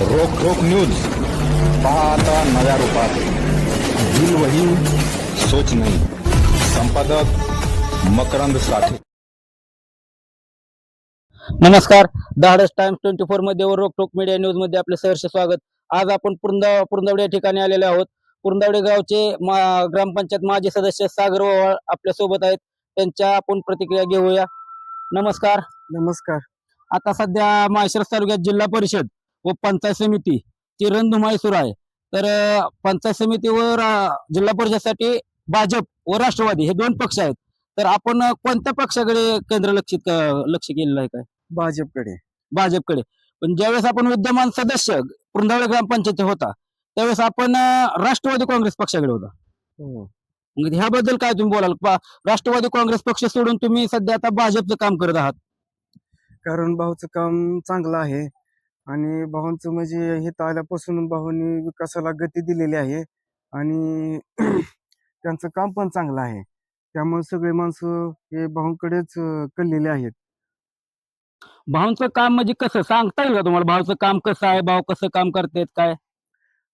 रोक न्यूज पाहता नव्या रूपात दिल वही सोच नहीं. संपादक मकरंद साठे. नमस्कार. धाडस टाइम्स 24 मध्ये व रोकटोक मीडिया न्यूज मध्ये आपले सहर्ष स्वागत. आज आपण पुरंदवडे या ठिकाणी आलेले आहोत. पुरंदवडे गावचे ग्रामपंचायत माजी सदस्य सागर ओवाळ आपल्या सोबत आहेत. त्यांच्या आपण प्रतिक्रिया घेऊया. नमस्कार. नमस्कार. आता सध्या माळशिरस तालुक्यात जिल्हा परिषद व पंचायत समिती ची रणधुमाळी सुरू आहे. तर पंचायत समितीवर जिल्हा परिषदसाठी भाजप व राष्ट्रवादी हे दोन पक्ष आहेत. तर आपण कोणत्या पक्षाकडे लक्ष केलेलं आहे काय? भाजपकडे. पण ज्यावेळेस आपण विद्यमान सदस्य पुरंदवडे ग्रामपंचायत होता त्यावेळेस आपण राष्ट्रवादी काँग्रेस पक्षाकडे होता. मग ह्याबद्दल काय तुम्ही बोलाल? राष्ट्रवादी काँग्रेस पक्ष सोडून तुम्ही सध्या आता भाजपचं काम करत आहात. कारण भाऊचं काम चांगलं आहे आणि भाऊंचं म्हणजे हित आल्यापासून भाऊंनी विकासाला गती दिलेली आहे आणि त्यांचं काम पण चांगलं आहे. त्यामुळे सगळे माणसं हे भाऊंकडेच कललेले आहेत. भाऊंचं काम म्हणजे कसं सांगता येईल का तुम्हाला? भाऊचं काम कसं आहे? भाऊ कसं काम करतात काय?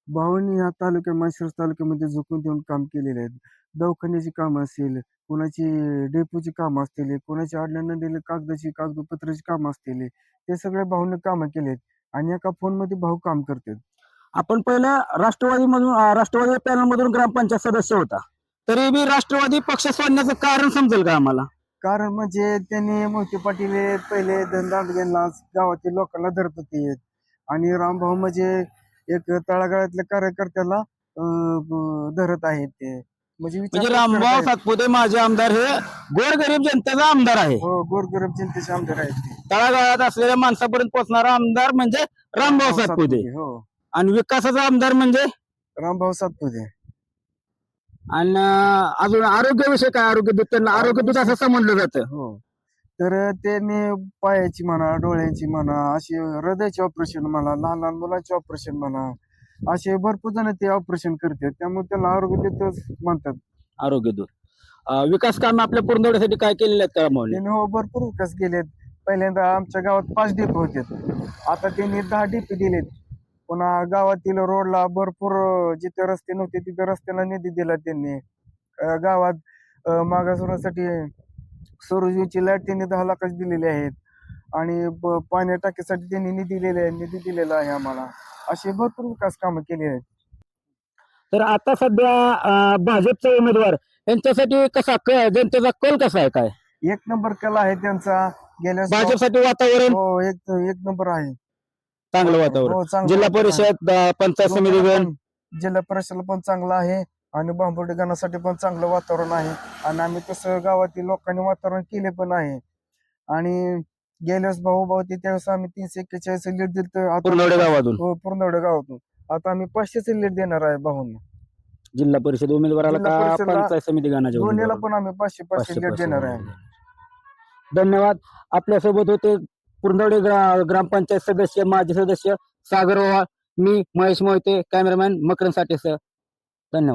भाऊंनी ह्या माळशिरस तालुक्यामध्ये झोकून देऊन काम केलेले आहेत. दवाखान्याची कामं असतील, कोणाची डेपोची कामं असतील, कोणाची अडल्यानं दिले कागदपत्राची कामं असतील, ते सगळे भाऊने कामं केलेत आणि एका फोनमध्ये भाऊ काम करतात. आपण पहिल्या राष्ट्रवादी पॅनल मधून ग्रामपंचायत सदस्य होता, तरी बी राष्ट्रवादी पक्ष सोडण्याचं कारण समजेल का आम्हाला? कारण म्हणजे त्यांनी मोहिते पाटील हे पहिले धनदांडग्यांना गावातील लोकांना धरत होते आणि रामभाऊ म्हणजे एक तळागाळातल्या कार्यकर्त्याला धरत आहेत. ते म्हणजे रामभाऊ सातपुते माझे आमदार हे गोरगरीब जनतेचा आमदार आहे. हो, गोरगरीब जनतेचे आमदार आहेत ते. तळागाळात असलेल्या माणसापर्यंत पोहोचणारा आमदार म्हणजे रामभाऊ सातपुते हो, आणि विकासाचा आमदार म्हणजे रामभाऊ सातपुते. आणि अजून आरोग्याविषयी काय? आरोग्य दूत असं समजलं जातं. हो, तर त्यांनी पायाची म्हणा, डोळ्यांची म्हणा, अशी हृदयाचे ऑपरेशन म्हणा, लहान लहान मुलांचे ऑपरेशन म्हणा, असे भरपूर जण ते ऑपरेशन करतात. त्यामुळे त्याला आरोग्य देतच म्हणतात. आरोग्य दूत. विकास काम आपल्या पुरंदवड्यासाठी काय केलेले आहेत का माऊली? त्यांनी हो भरपूर विकास केलेत. पहिल्यांदा आमच्या गावात 5 डेपो होते, आता त्यांनी 10 डेपो दिलेत. पुन्हा गावातील रोडला भरपूर जिथे रस्ते नव्हते तिथे रस्त्याला निधी दिला त्यांनी. गावात मागासवर्गासाठी सौरऊर्जेची लाईट त्यांनी 10 लाखाची दिलेली आहेत आणि पाण्या टाकीसाठी त्यांनी निधी दिलेला आहे आम्हाला. असे भरपूर विकास कामं केली आहेत. तर आता सध्या भाजपचे उमेदवार यांच्यासाठी जनतेचा कल कसा आहे काय? 1 नंबर कला आहे त्यांचा. भाजपसाठी वातावरण हो, एक नंबर आहे. चांगलं हो, वातावरण. चांगलं जिल्हा वातावरण. परिषद पंचायत समिती जिल्हा परिषदला पण चांगलं आहे आणि बांबोडी गणासाठी पण चांगलं वातावरण आहे आणि आम्ही तसं गावातील लोकांनी वातावरण केले पण आहे. आणि गेल्यास भाऊ ते त्यावेळेस आम्ही 341 लीड दिलं पुरंदवडे गावातून. हो, पुरंदवडे गावातून. आता आम्ही 500 लीड देणार आहे भाऊंना. जिल्हा परिषद उमेदवाराला जिल्हा का परिषदला पंचायत समिती गणाच्या दोन्हीला उमेदवाराला? पण आम्ही 500 लीड देणार आहे. धन्यवाद. आपल्यासोबत होते पुरंदवडे ग्रामपंचायत सदस्य माजी सदस्य सागर ओवाळ, मी महेश मोहिते, कॅमेरामॅन मकरंद साठे सर. धन्यवाद.